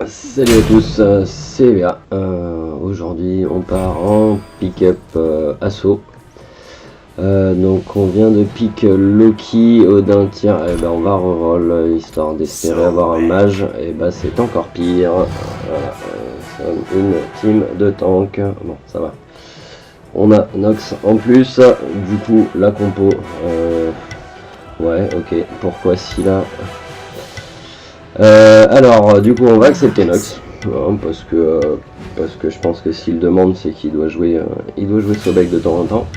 Salut à tous, c'est Léa. Aujourd'hui on part en pick-up assaut. Donc on vient de pick Loki, Odin, tiens, et ben on va reroll histoire d'espérer avoir un mage, et ben c'est encore pire. Voilà, c'est une team de tank. Bon, ça va. On a Nox en plus, du coup la compo. Ouais, ok, pourquoi si là? Alors, du coup, on va accepter Nox, hein, parce que je pense que s'il demande, c'est qu'il doit jouer, Sobek de temps en temps.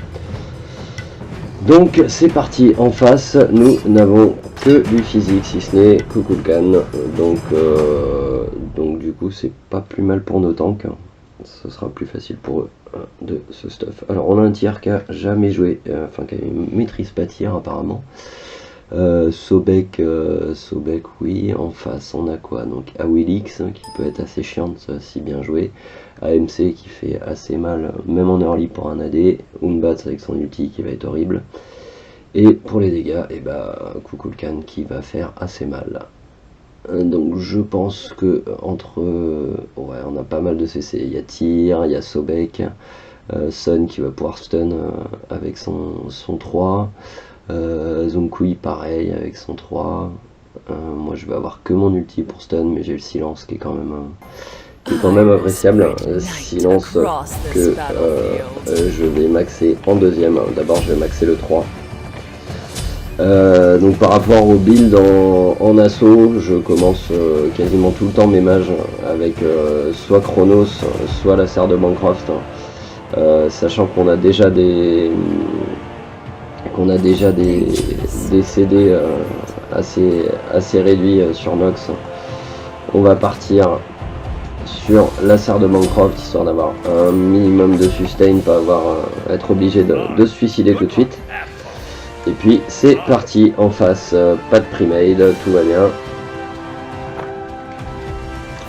Donc, c'est parti. En face, nous n'avons que du physique, si ce n'est Kukulkan. Donc, du coup, c'est pas plus mal pour nos tanks. Ce sera plus facile pour eux de ce stuff. Alors, on a un tiers qui a jamais joué, qui maîtrise pas tir apparemment. Sobek, oui. En face on a quoi? Donc Awilix qui peut être assez chiante si bien joué, AMC qui fait assez mal même en early pour un AD, Unbats avec son ulti qui va être horrible, et pour les dégâts, et Kukulkan qui va faire assez mal. Donc je pense que entre ouais, on a pas mal de CC, il y a Tyr, il y a Sobek, Sun qui va pouvoir stun avec son 3, Zonkui pareil avec son 3. Moi je vais avoir que mon ulti pour stun, mais j'ai le silence qui est quand même appréciable. Silence que je vais maxer en deuxième. D'abord je vais maxer le 3. Donc par rapport au build en assaut, je commence quasiment tout le temps mes mages avec soit Chronos, soit la serre de Bancroft, sachant qu'on a déjà des CD assez réduits sur Nox. On va partir sur la serre de Bancroft histoire d'avoir un minimum de sustain, pas être obligé de se suicider tout de suite. Et puis c'est parti. En face, pas de premade, tout va bien.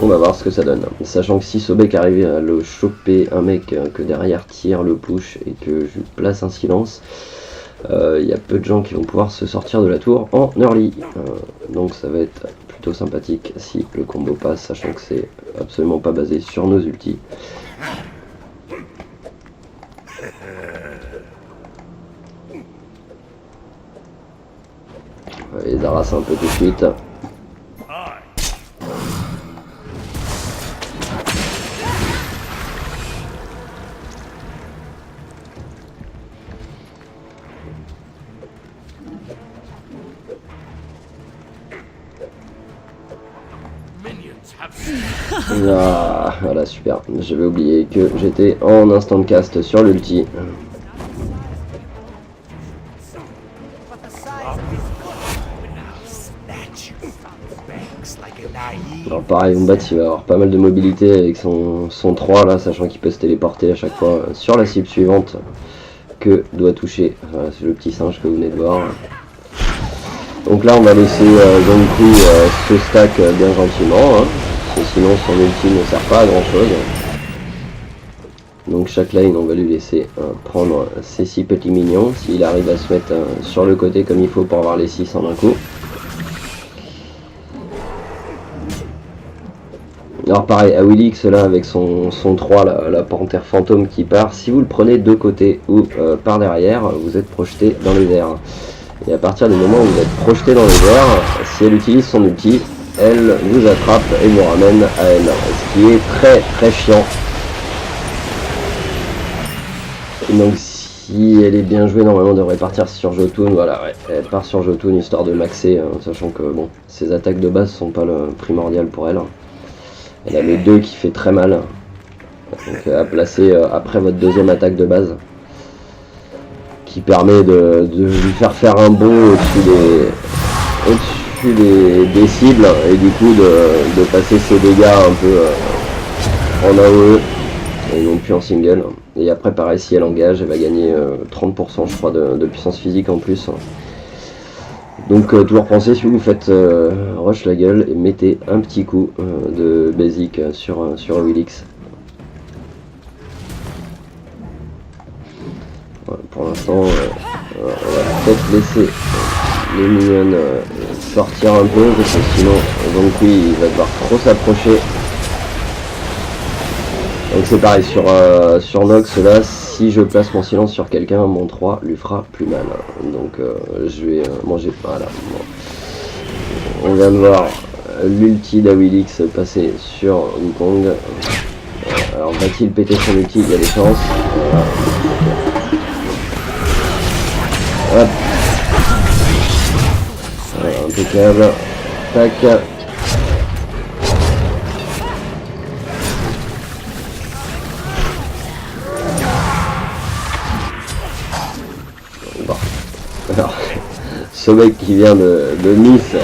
On va voir ce que ça donne. Sachant que si Sobek arrive à le choper un mec que derrière tire le push et que je place un silence, il y a peu de gens qui vont pouvoir se sortir de la tour en early. Donc ça va être plutôt sympathique si le combo passe, sachant que c'est absolument pas basé sur nos ultis. On va les arraser un peu tout de suite. Ah, voilà, super. J'avais oublié que j'étais en instant cast sur l'ulti. Alors pareil, Umbat il va avoir pas mal de mobilité avec son 3 là, sachant qu'il peut se téléporter à chaque fois sur la cible suivante que doit toucher. Voilà, c'est le petit singe que vous venez de voir. Donc là on va laisser Zonkui se stack bien gentiment, hein, parce que sinon son ulti ne sert pas à grand chose. Donc chaque lane on va lui laisser prendre ses 6 petits minions, s'il arrive à se mettre sur le côté comme il faut pour avoir les 6 en un coup. Alors pareil, Awilix là avec son 3, la panthère fantôme qui part, si vous le prenez de côté ou par derrière, vous êtes projeté dans les airs. Et à partir du moment où vous êtes projeté dans les airs, si elle utilise son ulti, elle vous attrape et vous ramène à elle. Ce qui est très très chiant. Donc si elle est bien jouée, normalement elle devrait partir sur Jotun. Voilà, ouais, elle part sur Jotun histoire de maxer, sachant que bon, ses attaques de base sont pas le primordial pour elle. Elle a le 2 qui fait très mal. Donc à placer après votre deuxième attaque de base, qui permet de lui faire un bond au-dessus des cibles, et du coup de passer ses dégâts un peu en AOE et non plus en single. Et après pareil, si elle engage, elle va gagner 30% je crois de puissance physique en plus. Donc toujours pensez, si vous faites rush la gueule, et mettez un petit coup de basic sur Awilix. Voilà, pour l'instant on va peut-être laisser les minions sortir un peu, parce que sinon Zonkui il va devoir trop s'approcher que c'est pareil sur Nox là, si je place mon silence sur quelqu'un, mon 3 lui fera plus mal. Donc je vais manger. Voilà. Bon. On vient de voir l'ulti d'Awilix passer sur Wukong. Alors va-t-il péter son ulti? Il y a des chances. Voilà. Hop. Voilà, impeccable. Tac. Bon. Alors, ce mec qui vient de Nice,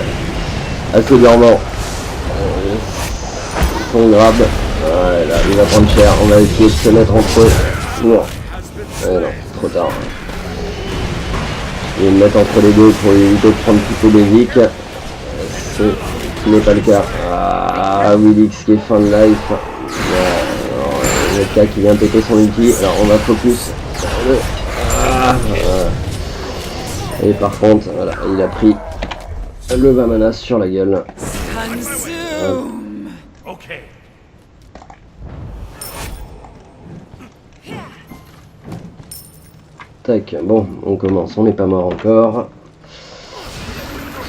assez dormant. Son grab. Ouais, là, il va prendre cher. On va essayer de se mettre entre eux. Non. Non, trop tard. Je vais me mettre entre les deux pour éviter de prendre plutôt des vics. Ce n'est pas le cas. Ah, Willix qui est fin de life. Le cas qui vient péter son ulti. Alors on va focus. Et par contre, voilà, il a pris le Vamanas sur la gueule. Tac, bon, on commence, on n'est pas mort encore.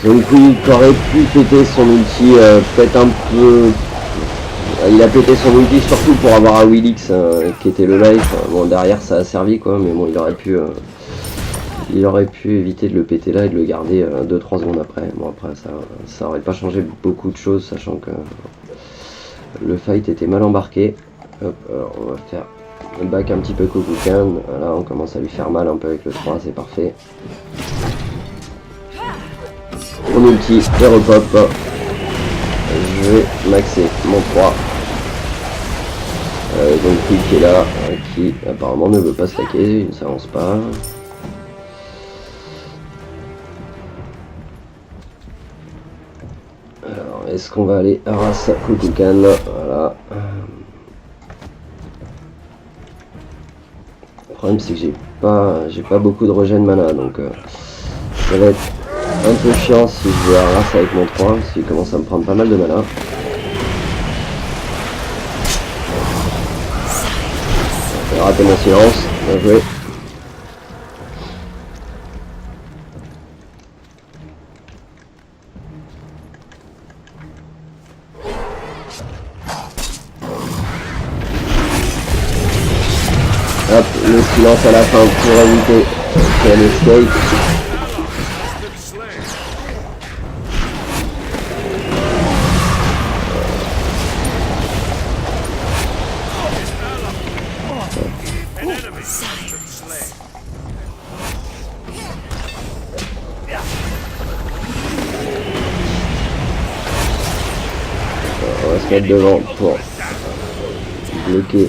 Donc oui, il aurait pu péter son ulti, peut-être un peu... Il a pété son ulti surtout pour avoir un Willix qui était le life. Bon, derrière ça a servi quoi, mais bon, il aurait pu éviter de le péter là et de le garder 2-3 secondes après. Bon, après ça aurait pas changé beaucoup de choses, sachant que le fight était mal embarqué. Hop, alors on va faire le back un petit peu Kukulkan. Là on commence à lui faire mal un peu avec le 3, c'est parfait. On ulti et repop. Je vais maxer mon 3. Donc Quick qui est là, qui apparemment ne veut pas stacker, il ne s'avance pas. Alors est-ce qu'on va aller Aras Kukulkan? Voilà. Le problème c'est que j'ai pas beaucoup de regen mana, donc ça va être un peu chiant si je vais Aras avec mon 3, s'il commence à me prendre pas mal de mana. J'ai raté mon silence, bien joué. Hop, le silence à la fin pour éviter qu'elle escape. On va se mettre devant pour bloquer.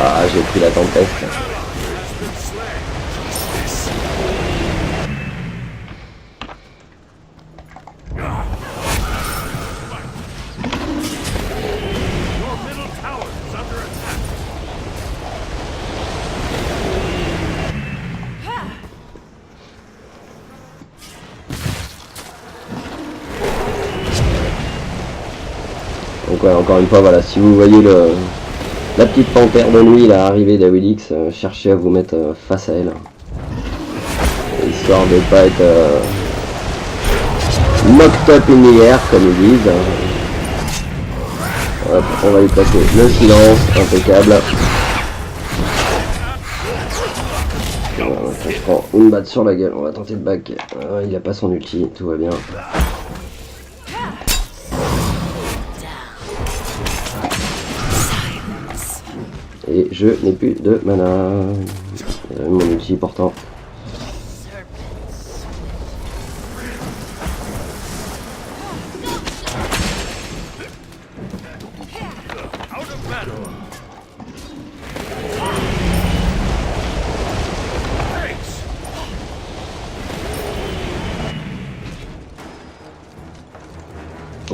Ah, j'ai pris la tempête. Donc ouais, encore une fois, voilà, si vous voyez la petite panthère de nuit là arriver d'Awilix, cherchez à vous mettre face à elle. Histoire de pas être knocked up in the air comme ils disent. Hop, on va lui placer le silence, impeccable. Voilà, on se prend une batte sur la gueule, on va tenter de back. Il a pas son ulti, tout va bien. Et je n'ai plus de mana. Mon ulti pourtant.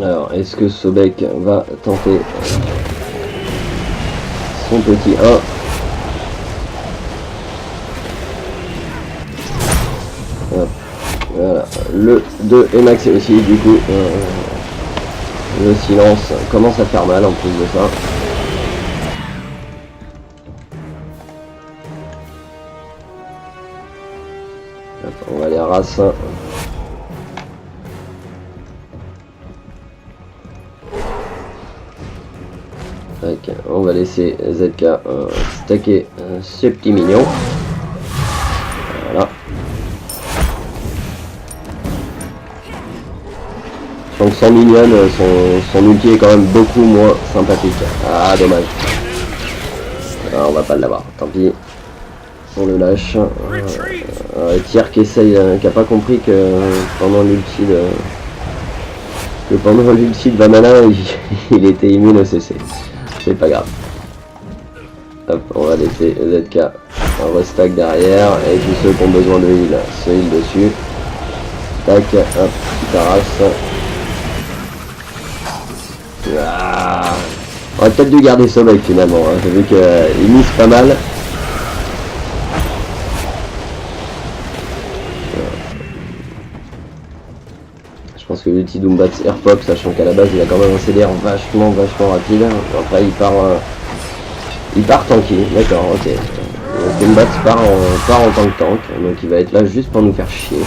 Alors, est-ce que Sobek va tenter son petit 1? Voilà, le 2 est maxé aussi du coup. Le silence commence à faire mal en plus de ça. Attends, on va les races. Ok, on va laisser ZK stacker ce petit mignon. Voilà. Je pense que sans mignonne, son ulti est quand même beaucoup moins sympathique. Ah, dommage. Ah, on va pas l'avoir, tant pis. On le lâche. Tyr qui essaye, qui a pas compris que pendant l'ulti de Vamana, il était immune au CC. C'est pas grave. Hop, on va laisser ZK un restack derrière et tous ceux qui ont besoin de heal se heal dessus. Tac, hop, Taras. Ah, on aurait peut-être dû garder Sobek finalement, hein. J'ai vu qu'il mise pas mal. Je pense que l'ulti Doombat Airpop, sachant qu'à la base il a quand même un CDR vachement rapide. Après il part tanky, d'accord, ok. Doombat part en tant que tank, donc il va être là juste pour nous faire chier.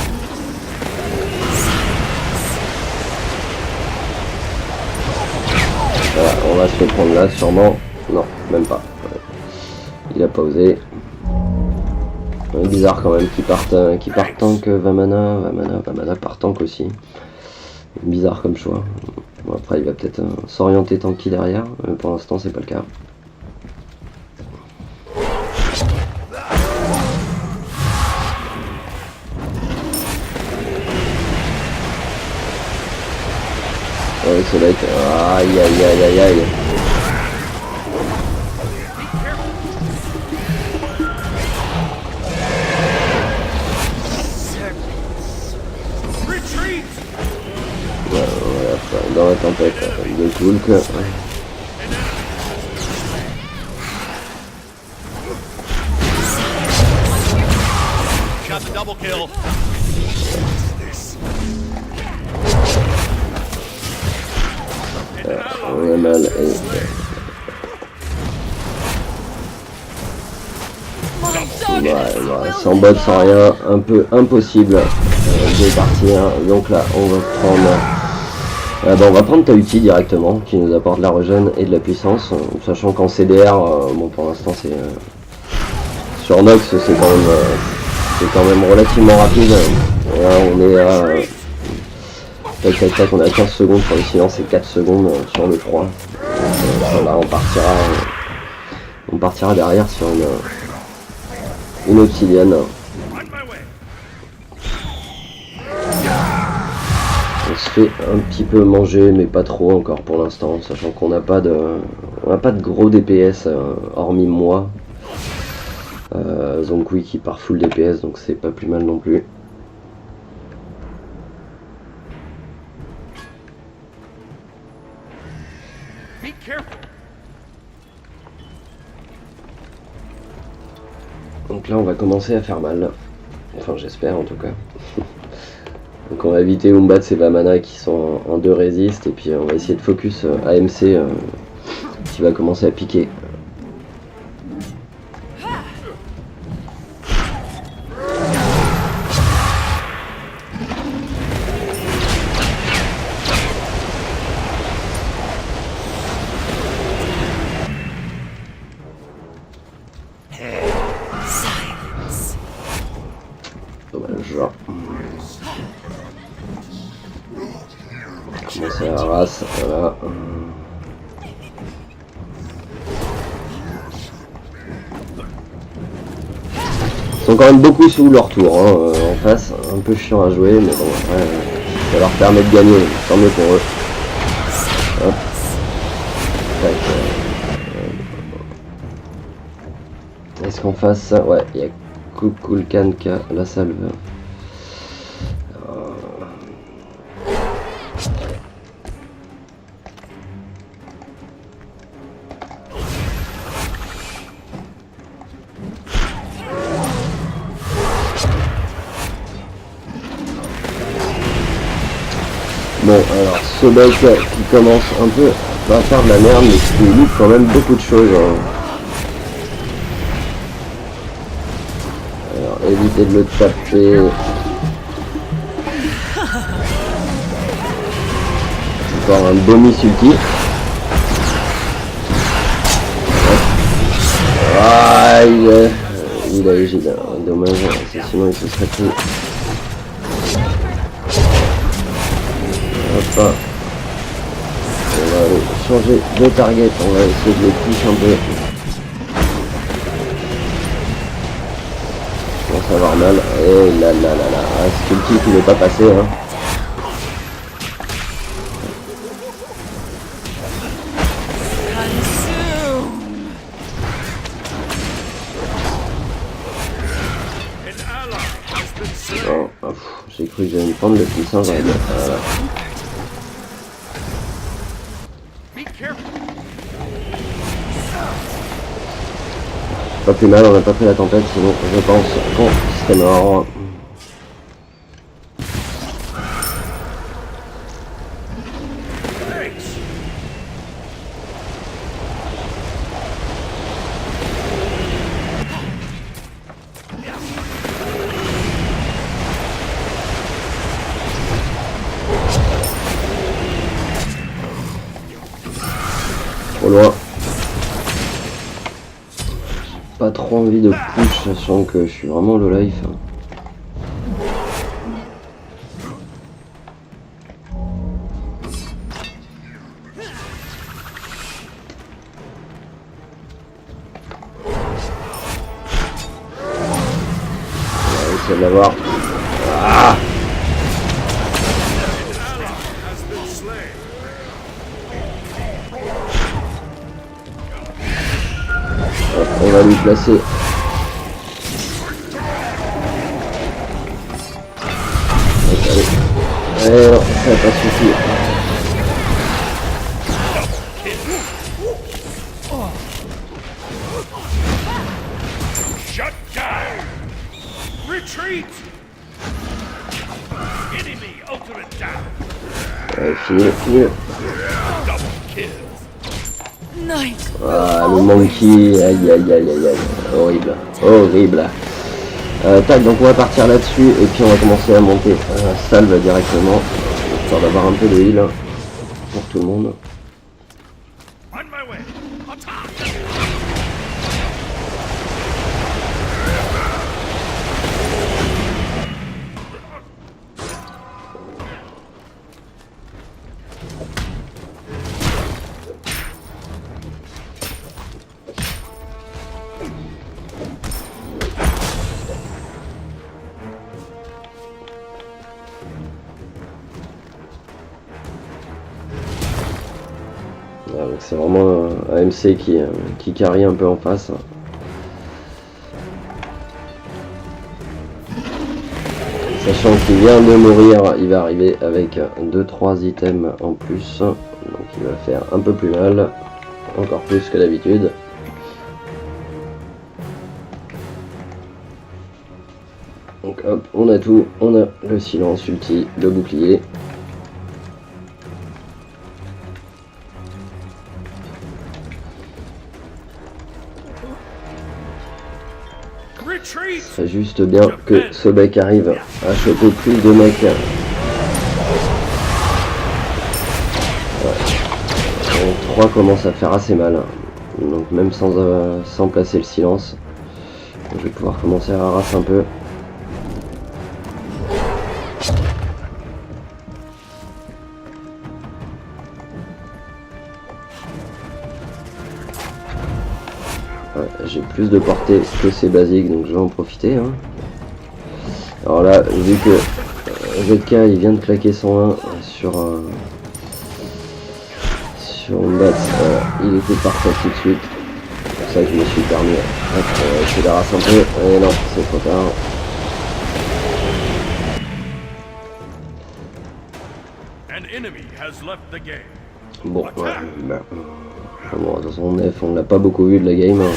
Voilà, on va se le prendre là sûrement. Non, même pas. Il a pas osé. Bizarre quand même qu'il parte tank Vamana part tank aussi. Bizarre comme choix. Bon, après il va peut-être s'orienter tanky derrière, mais pour l'instant c'est pas le cas. Ouais, c'est là que... Aïe aïe aïe aïe aïe. Dans la tempête de Tulk. On a mal. Sans bot, sans rien, un peu impossible de partir. Donc là, on va prendre... on va prendre Tahuti directement, qui nous apporte de la regen et de la puissance, sachant qu'en CDR, bon pour l'instant c'est... sur Nox c'est quand même relativement rapide. Là, on est à... on a 15 secondes sur le silence et 4 secondes sur le froid. Là on partira derrière sur une obsidienne. On se fait un petit peu manger, mais pas trop encore pour l'instant, sachant qu'on n'a pas de gros DPS hormis moi. Zonkui qui part full DPS, donc c'est pas plus mal non plus. Donc là on va commencer à faire mal. Enfin j'espère en tout cas. Donc on va éviter Umbat et Vamana qui sont en 2 résist, et puis on va essayer de focus AMC qui va commencer à piquer. Commencer à la race, voilà. Ils sont quand même beaucoup sous leur tour hein, en face, un peu chiant à jouer, mais bon après ça leur permet de gagner, tant mieux pour eux. Hop. Tac, est-ce qu'en face, ouais, il y a Kukulkan qui a la salve. Bon, alors Sobek qui commence un peu à faire de la merde, mais qui loupe quand même beaucoup de choses. Hein. Alors, évitez de le taper. Encore un bonus ulti. Ah, il a égide. Dommage, sinon il se serait pris. Hop. On va aller changer de target, on va essayer de les toucher un peu. Je commence à avoir mal. Et là, ce ulti qui n'est pas passé. Hein. Oh, j'ai cru que j'allais me prendre le puissant. Voilà. Pas plus mal, on n'a pas pris la tempête, sinon je pense qu'on serait mort. Trop loin. Pas trop envie de push, sachant que je suis vraiment low life. On va essayer de l'avoir. Ah, on va lui placer. Eh non, ça n'a pas suffi. Shut down! Retreat! Enemy ultimate down! Fini. Double kill! Nice. Ah, le monkey, aïe, horrible. Tac, donc on va partir là-dessus et puis on va commencer à monter salve directement, histoire d'avoir un peu de heal pour tout le monde. On my way! Attack! Voilà, donc c'est vraiment AMC qui carry un peu en face. Sachant qu'il vient de mourir, il va arriver avec 2-3 items en plus. Donc il va faire un peu plus mal, encore plus que d'habitude. Donc hop, on a tout, on a le silence ulti, le bouclier. Retreat! Ce serait juste bien que Sobek arrive à choper plus de mecs. Ouais. Donc 3 commence à faire assez mal. Donc même sans placer le silence. Je vais pouvoir commencer à raser un peu. Ouais, j'ai plus de portée que c'est basique, donc je vais en profiter. Hein. Alors là, vu que ZK il vient de claquer son 1 sur une batte, il était parfait tout de suite. C'est pour ça que je me suis permis. Je fais la race un peu, et non, c'est trop tard. An enemy has left the game. Bon, bon, de toute façon, Nef, on l'a pas beaucoup vu de la game. Hein.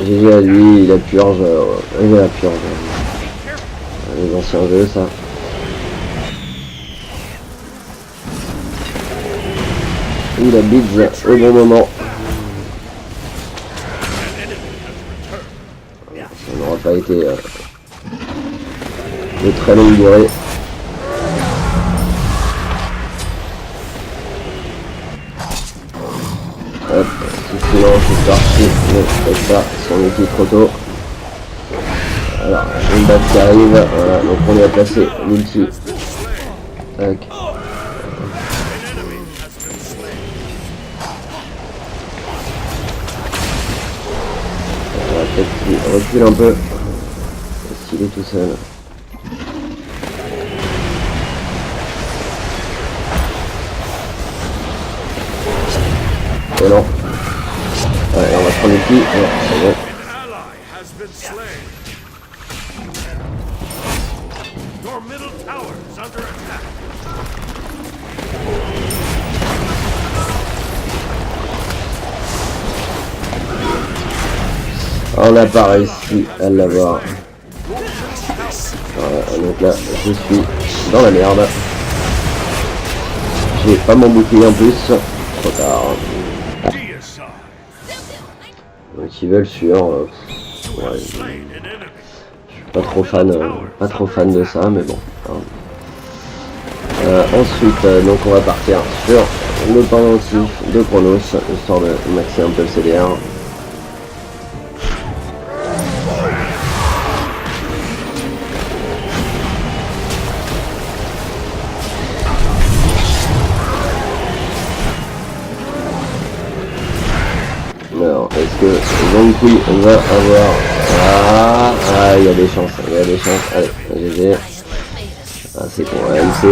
GG à lui, il a purge, il a la purge. Les anciens jeux, ça. Il a beats au bon moment. Ça n'aura pas été de très longue durée. Hop, petit silence, c'est parti. Ne faites pas son outil trop tôt. Voilà, une batte qui arrive. Voilà, donc on lui a placé l'ulti. Tac. Peut-être qu'il recule un peu. S'il est tout seul. Et non. Ouais, on va prendre le petit. Ouais, c'est bon. On n'a pas réussi à l'avoir. Voilà, donc là, je suis dans la merde. J'ai pas mon bouclier en plus. Trop tard. Donc ils veulent sur. Ouais, je suis pas trop fan de ça, mais bon. Ensuite, donc on va partir sur le pendentif de Chronos, histoire de maxer un peu le CDR. Alors, est-ce que Zhonghui va avoir... Ah, il y a des chances, Allez, GG. Ah, c'est bon, MC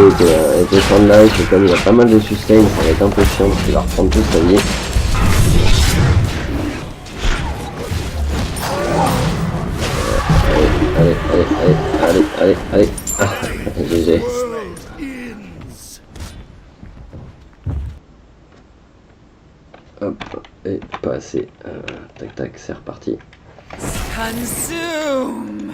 était sans life, et comme il y a pas mal de sustain, ça va être un peu chiant parce qu'il va reprendre toute sa vie. Allez. Ah, GG. Hop, et pas assez. Tac, c'est reparti. Consume.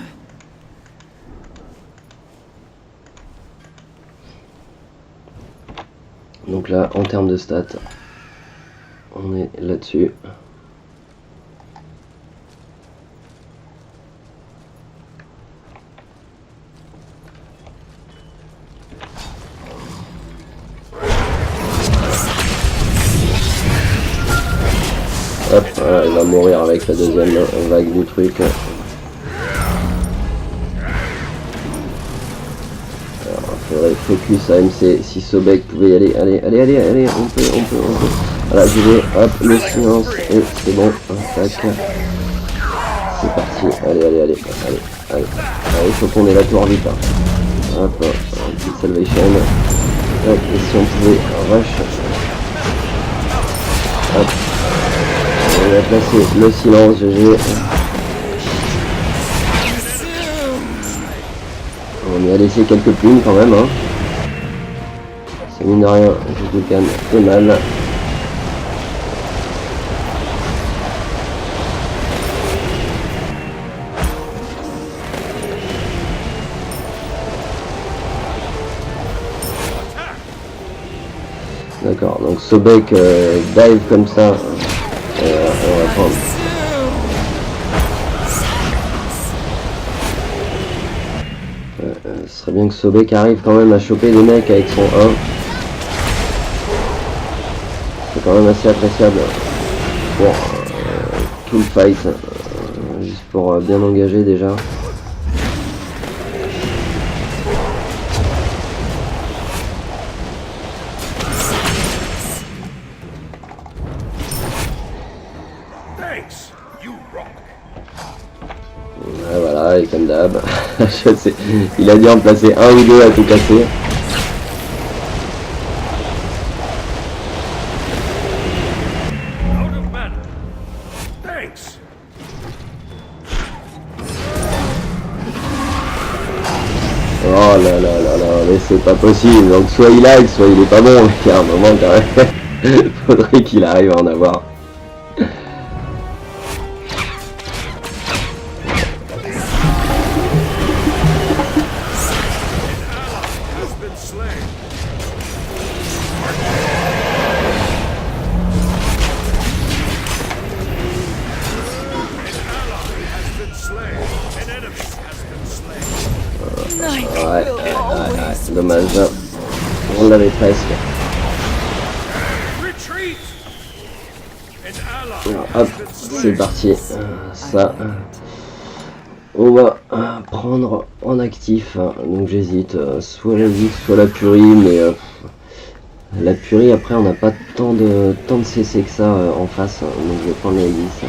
Donc là, en termes de stats, on est là-dessus. Hop, voilà, il va mourir avec la deuxième vague du truc. Alors, il faudrait focus AMC, si Sobek pouvait y aller. Allez, on peut. Voilà, j'y vais, hop, le silence, et c'est bon, tac. C'est parti, allez, il faut qu'on ait la tour vite. Hop, une petite salvation. Hop, et si on pouvait rush. Hop. On va placer le silence, GG. On y a laissé quelques plumes quand même. Hein. C'est mine de rien, Judokan fait mal. D'accord, donc Sobek dive comme ça. On va prendre. Ce serait bien que Sobek arrive quand même à choper des mecs avec son 1. C'est quand même assez appréciable pour tout le fight. Juste pour bien engager déjà. Voilà, et comme d'hab, je sais, il a dû en placer un ou deux à tout casser. Oh là, mais c'est pas possible, donc soit il lag, soit il est pas bon, il y a un moment quand même, faudrait qu'il arrive à en avoir. presque. Retreat! An ally Alors, has hop, been c'est slain. parti. Ça, on va prendre en actif. Donc j'hésite, soit la Vis, soit la Furie, mais la Furie après on n'a pas tant de CC que ça en face, donc je vais prendre la Vis.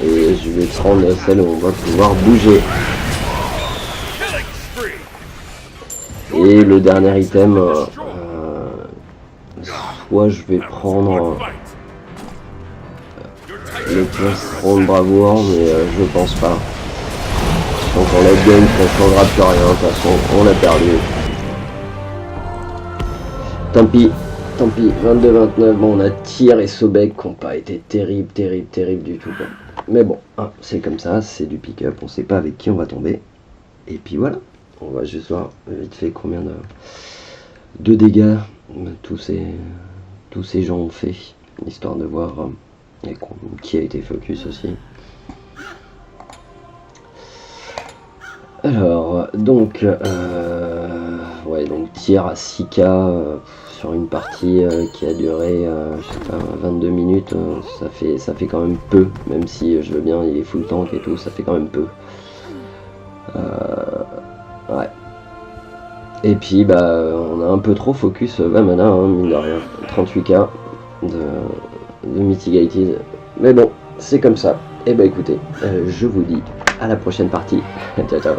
Et je vais prendre celle où on va pouvoir bouger. Killing spree. Et le dernier item, soit je vais prendre Fight. Your le Titan plastron de bravoure, mais je pense pas. Donc en late game, ça changera plus rien, de toute façon, on a perdu. Tant pis, 22-29, bon on a Tyr et Sobek qui n'ont pas été terrible du tout quoi. Mais bon, c'est comme ça, c'est du pick-up, on sait pas avec qui on va tomber. Et puis voilà, on va juste voir vite fait combien de dégâts tous ces gens ont fait, histoire de voir qui a été focus aussi. Alors, donc, ouais, donc tir à 6K sur une partie qui a duré, je sais pas, 22 minutes, ça fait quand même peu, même si je veux bien, il est full tank et tout, ça fait quand même peu. Ouais. Et puis, bah, on a un peu trop focus Vamana, hein, mine de rien. 38K de mitigated. Mais bon, c'est comme ça. Et bah écoutez, je vous dis à la prochaine partie. Ciao ciao.